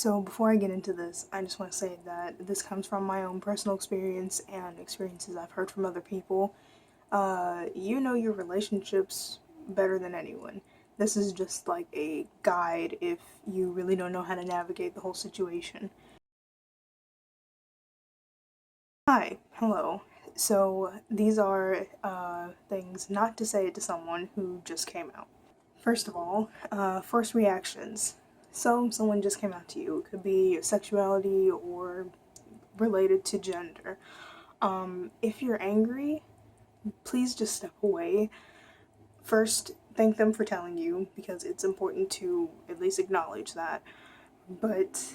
So before I get into this, I just want to say that this comes from my own personal experience and experiences I've heard from other people. You know your relationships better than anyone. This is just like a guide if you really don't know how to navigate the whole situation. Hi, hello. So these are things not to say to someone who just came out. First of all, first reactions. So someone just came out to you. It could be your sexuality or related to gender. If you're angry, please just step away. First, thank them for telling you because it's important to at least acknowledge that. But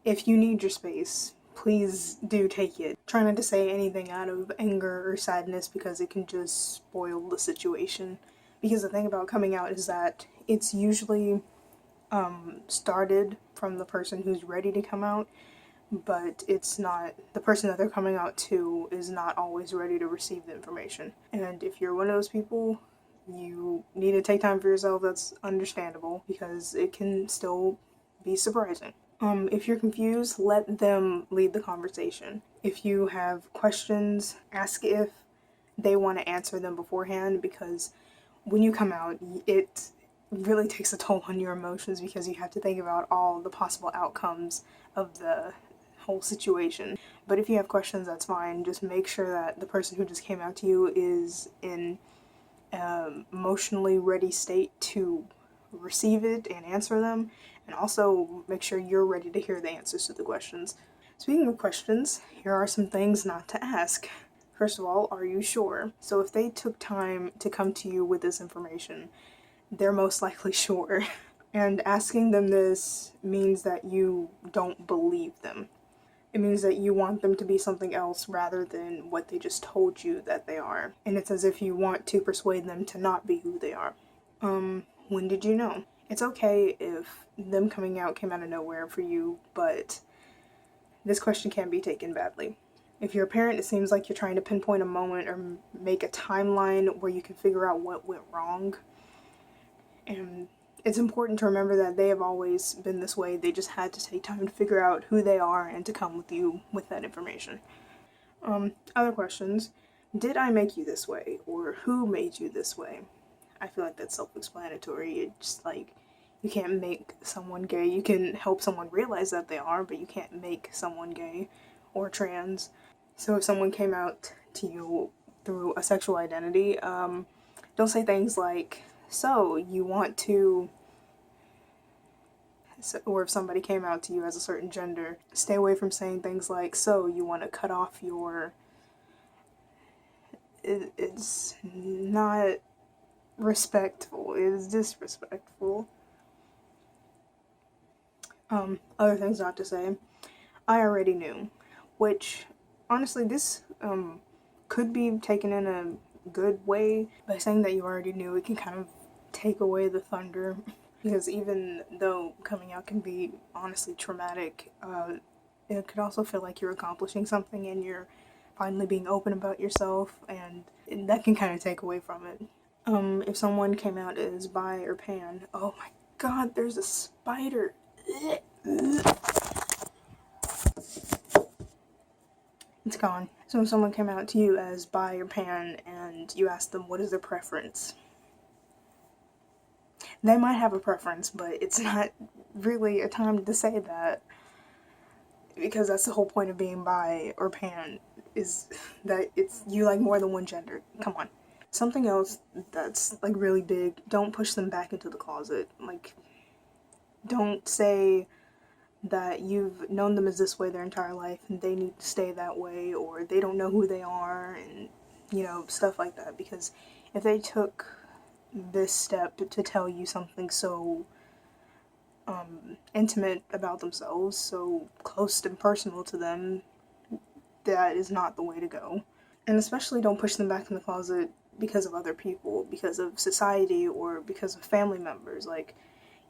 if you need your space, please do take it. Try not to say anything out of anger or sadness because it can just spoil the situation. Because the thing about coming out is that it's usually started from the person who's ready to come out, but it's not, the person that they're coming out to is not always ready to receive the information. And if you're one of those people, you need to take time for yourself. That's understandable because it can still be surprising. If you're confused, let them lead the conversation. If you have questions, ask if they want to answer them beforehand, because when you come out, it really takes a toll on your emotions because you have to think about all the possible outcomes of the whole situation. But if you have questions, that's fine. Just make sure that the person who just came out to you is in emotionally ready state to receive it and answer them, and also make sure you're ready to hear the answers to the questions. Speaking of questions, here are some things not to ask. First of all, are you sure? So if they took time to come to you with this information, they're most likely sure. And asking them this means that you don't believe them. It means that you want them to be something else rather than what they just told you that they are. And it's as if you want to persuade them to not be who they are. When did you know? It's okay if them coming out came out of nowhere for you, but this question can be taken badly. If you're a parent, it seems like you're trying to pinpoint a moment or make a timeline where you can figure out what went wrong. And it's important to remember that they have always been this way. They just had to take time to figure out who they are and to come with you with that information. Other questions. Did I make you this way? Or who made you this way? I feel like that's self-explanatory. It's like, you can't make someone gay. You can help someone realize that they are, but you can't make someone gay or trans. So if someone came out to you through a sexual identity, don't say things like, so you want to, or if somebody came out to you as a certain gender, stay away from saying things like, so you want to cut off your, it's not respectful, it is disrespectful. Other things not to say. I already knew, which honestly this could be taken in a good way. By saying that you already knew, it can kind of take away the thunder, because even though coming out can be honestly traumatic, it could also feel like you're accomplishing something and you're finally being open about yourself, and that can kind of take away from it. If someone came out as bi or pan, oh my god, there's a spider. It's gone. So if someone came out to you as bi or pan and you asked them what is their preference, they might have a preference, but it's not really a time to say that, because that's the whole point of being bi or pan, is that it's you like more than one gender. Come on. Something else that's like really big, don't push them back into the closet. Like, don't say that you've known them as this way their entire life and they need to stay that way, or they don't know who they are, and stuff like that. Because if they took this step to tell you something so intimate about themselves, so close and personal to them, that is not the way to go. And especially don't push them back in the closet because of other people, because of society, or because of family members. Like,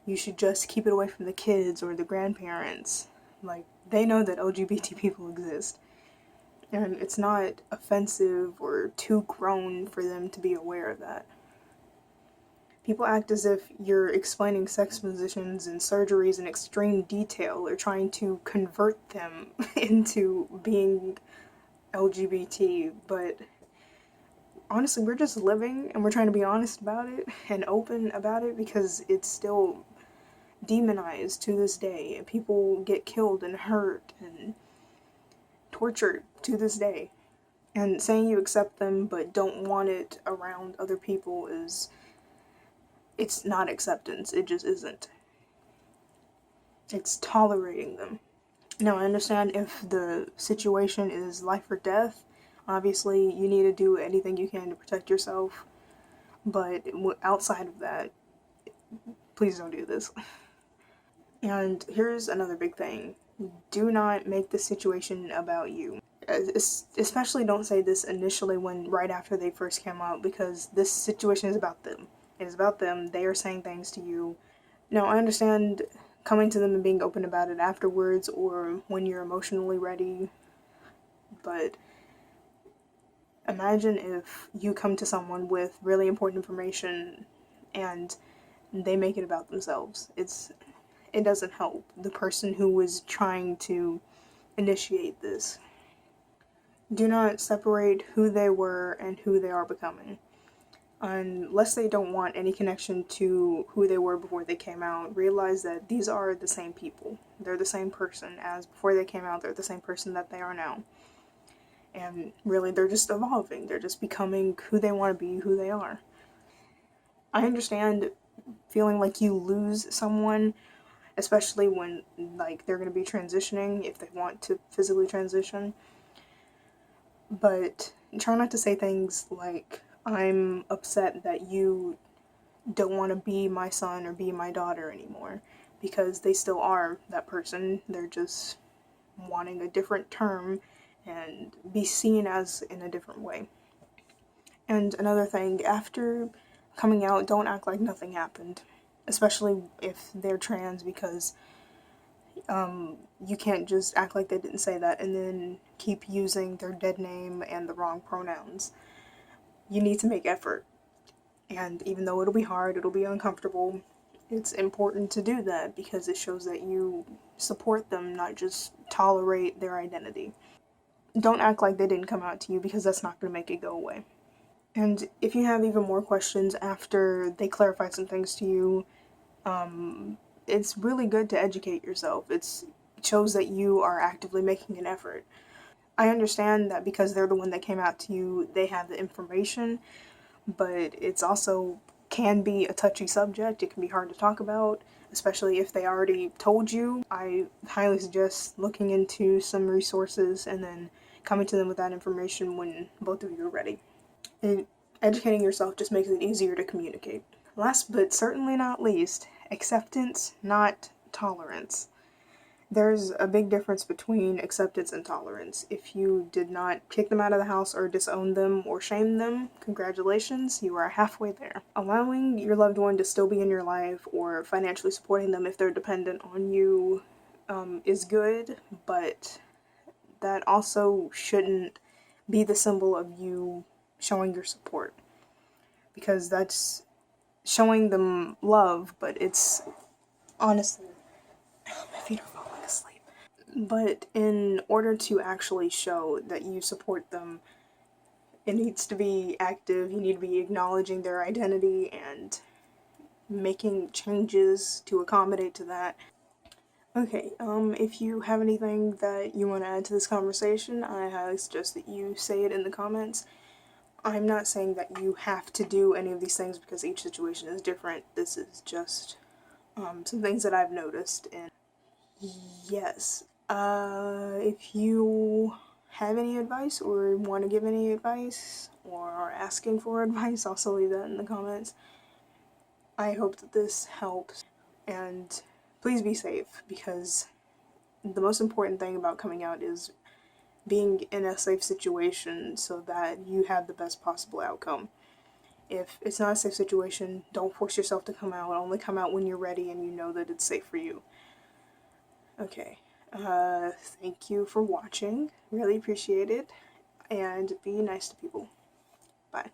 you should just keep it away from the kids or the grandparents. Like, they know that LGBT people exist, and it's not offensive or too grown for them to be aware of that. People act as if you're explaining sex positions and surgeries in extreme detail or trying to convert them into being LGBT, but honestly, we're just living and we're trying to be honest about it and open about it because it's still demonized to this day. People get killed and hurt and tortured to this day. And saying you accept them but don't want it around other people it's not acceptance. It just isn't. It's tolerating them. Now, I understand if the situation is life or death, obviously you need to do anything you can to protect yourself. But outside of that, please don't do this. And here's another big thing. Do not make the situation about you. Especially don't say this initially when right after they first came out, because this situation is about them. It is about them. They are saying things to you. Now, I understand coming to them and being open about it afterwards or when you're emotionally ready, but imagine if you come to someone with really important information and they make it about themselves. It doesn't help the person who was trying to initiate this. Do not separate who they were and who they are becoming. Unless they don't want any connection to who they were before they came out, realize that these are the same people. They're the same person as before they came out. They're the same person that they are now. And really, they're just evolving. They're just becoming who they want to be, who they are. I understand feeling like you lose someone, especially when like they're going to be transitioning, if they want to physically transition. But try not to say things like, I'm upset that you don't want to be my son or be my daughter anymore, because they still are that person. They're just wanting a different term and be seen as in a different way. And another thing, after coming out, don't act like nothing happened, especially if they're trans, because you can't just act like they didn't say that and then keep using their dead name and the wrong pronouns. You need to make effort. And even though it'll be hard, it'll be uncomfortable, it's important to do that because it shows that you support them, not just tolerate their identity. Don't act like they didn't come out to you, because that's not going to make it go away. And if you have even more questions after they clarify some things to you, it's really good to educate yourself. It shows that you are actively making an effort. I understand that because they're the one that came out to you, they have the information, but it's also can be a touchy subject. It can be hard to talk about, especially if they already told you. I highly suggest looking into some resources and then coming to them with that information when both of you are ready. Educating yourself just makes it easier to communicate. Last but certainly not least, acceptance, not tolerance. There's a big difference between acceptance and tolerance. If you did not kick them out of the house or disown them or shame them, congratulations, you are halfway there. Allowing your loved one to still be in your life or financially supporting them if they're dependent on you is good, but that also shouldn't be the symbol of you showing your support, because that's showing them love, but it's honestly, my feet are falling asleep. But in order to actually show that you support them, it needs to be active. You need to be acknowledging their identity and making changes to accommodate to that. Okay, if you have anything that you want to add to this conversation, I highly suggest that you say it in the comments. I'm not saying that you have to do any of these things because each situation is different. This is just some things that I've noticed. And yes, if you have any advice or want to give any advice or are asking for advice, also leave that in the comments. I hope that this helps, and please be safe, because the most important thing about coming out is being in a safe situation so that you have the best possible outcome. If it's not a safe situation, don't force yourself to come out. Only come out when you're ready and you know that it's safe for you. Okay, thank you for watching. Really appreciate it, and be nice to people. Bye.